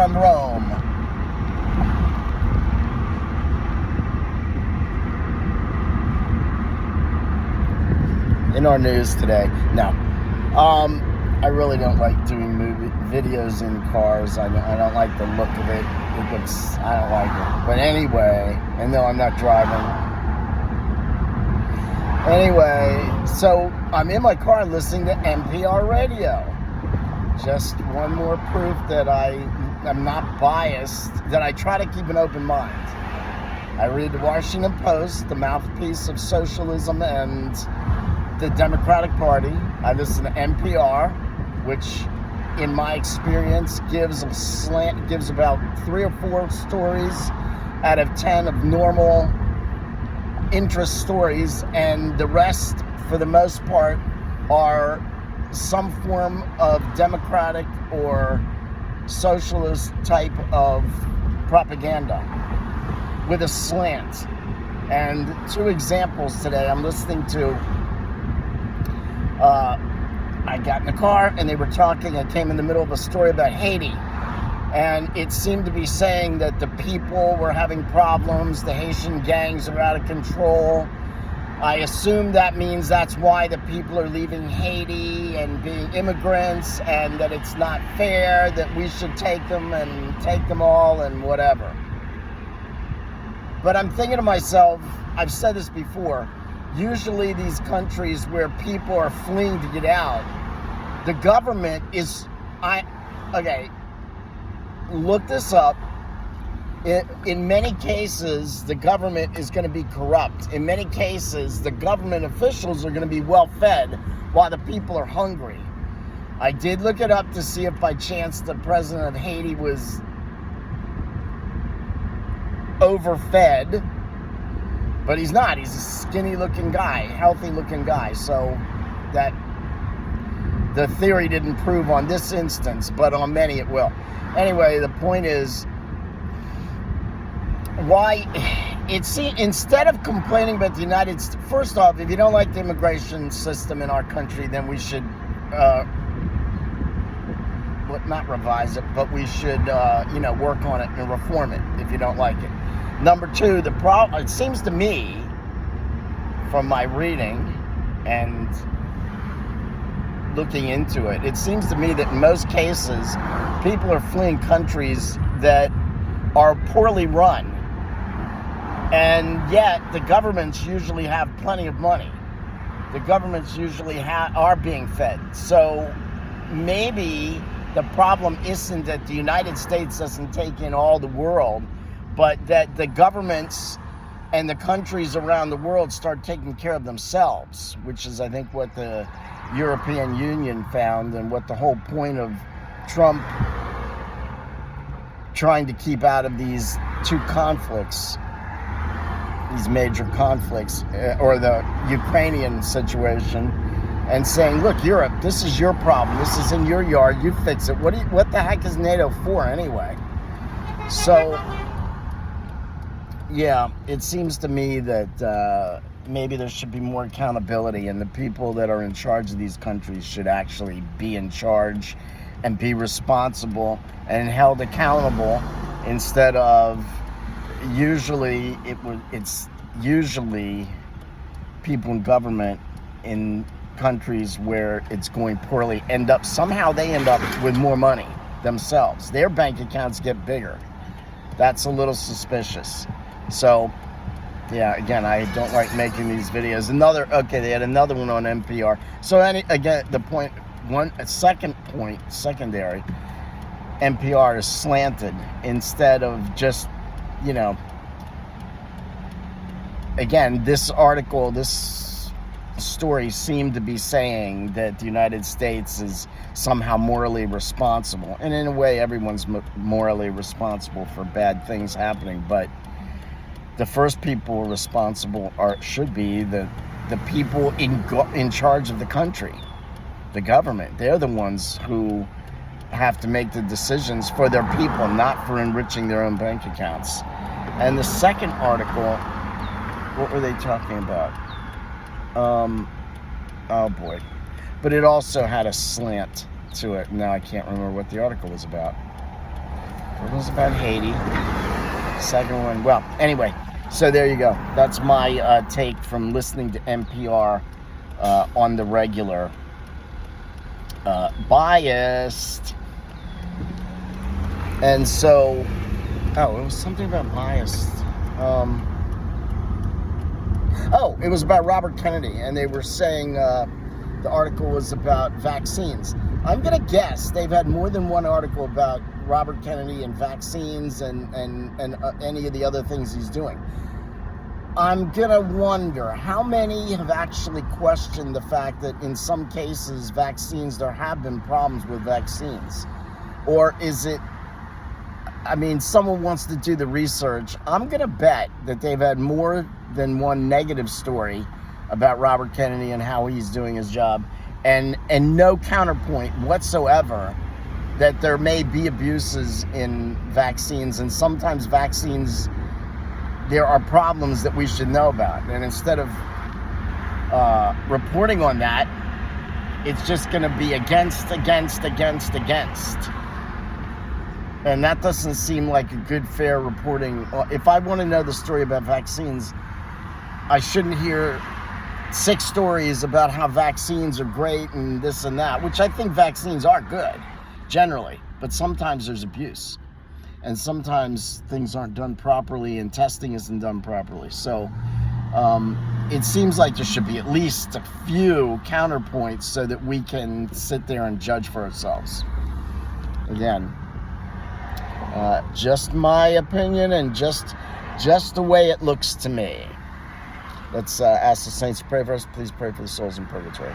from Rome. In our news today, no. I really don't like doing videos in cars. I don't like the look of it. I don't like it. But anyway, and no, I'm not driving. Anyway, so I'm in my car listening to NPR radio. Just one more proof that I'm not biased, that I try to keep an open mind. I read the Washington Post, the mouthpiece of socialism and the Democratic Party. I listen to NPR, which in my experience gives about 3 or 4 stories out of 10 of normal interest stories, and the rest, for the most part, are some form of democratic or socialist type of propaganda with a slant. And 2 examples today. I'm listening to I got in the car and they were talking. I came in the middle of a story about Haiti, and it seemed to be saying that the people were having problems, the Haitian gangs are out of control. I assume that means that's why the people are leaving Haiti and being immigrants, and that it's not fair, that we should take them and take them all and whatever. But I'm thinking to myself, I've said this before, usually these countries where people are fleeing to get out, the government is, look this up. In many cases, the government is going to be corrupt. In many cases, the government officials are going to be well fed while the people are hungry. I did look it up to see if by chance the president of Haiti was overfed, but he's not. He's a skinny looking guy, healthy looking guy. So that the theory didn't prove on this instance, but on many it will. Anyway, the point is, why instead of complaining about the United States, first off, if you don't like the immigration system in our country, then we should not revise it, but we should work on it and reform it if you don't like it. Number 2, it seems to me, from my reading and looking into it, it seems to me that in most cases, people are fleeing countries that are poorly run. And yet, the governments usually have plenty of money. The governments usually are being fed. So maybe the problem isn't that the United States doesn't take in all the world, but that the governments and the countries around the world start taking care of themselves, which is, I think, what the European Union found, and what the whole point of Trump trying to keep out of these 2 conflicts, these major conflicts, or the Ukrainian situation, and saying, look, Europe, this is your problem. This is in your yard. You fix it. What the heck is NATO for anyway? So, yeah, it seems to me that maybe there should be more accountability, and the people that are in charge of these countries should actually be in charge and be responsible and held accountable, instead of it's usually people in government in countries where it's going poorly end up with more money themselves. Their bank accounts get bigger. That's a little suspicious. So, yeah, again, I don't like making these videos. They had another one on NPR. So, secondary, NPR is slanted instead of just, again, this story seemed to be saying that the United States is somehow morally responsible. And in a way, everyone's morally responsible for bad things happening. But the first people responsible should be the people in charge of the country, the government. They're the ones who have to make the decisions for their people, not for enriching their own bank accounts. And the second article, what were they talking about? Oh boy. But it also had a slant to it. Now I can't remember what the article was about. One was about Haiti. Second one, well, anyway. So there you go. That's my take from listening to NPR on the regular. Biased. And so, it was something about biased. It was about Robert Kennedy, and they were saying the article was about vaccines. I'm going to guess they've had more than one article about Robert Kennedy and vaccines and any of the other things he's doing. I'm going to wonder how many have actually questioned the fact that in some cases vaccines, there have been problems with vaccines. Or is it, someone wants to do the research. I'm going to bet that they've had more than one negative story about Robert Kennedy and how he's doing his job, and no counterpoint whatsoever that there may be abuses in vaccines, and sometimes vaccines, there are problems that we should know about. And instead of reporting on that, it's just going to be against. And that doesn't seem like a good, fair reporting. If I want to know the story about vaccines, I shouldn't hear 6 stories about how vaccines are great and this and that, which I think vaccines are good, generally. But sometimes there's abuse. And sometimes things aren't done properly and testing isn't done properly. So it seems like there should be at least a few counterpoints so that we can sit there and judge for ourselves. Again, just my opinion and just the way it looks to me. Let's ask the saints to pray for us. Please pray for the souls in purgatory.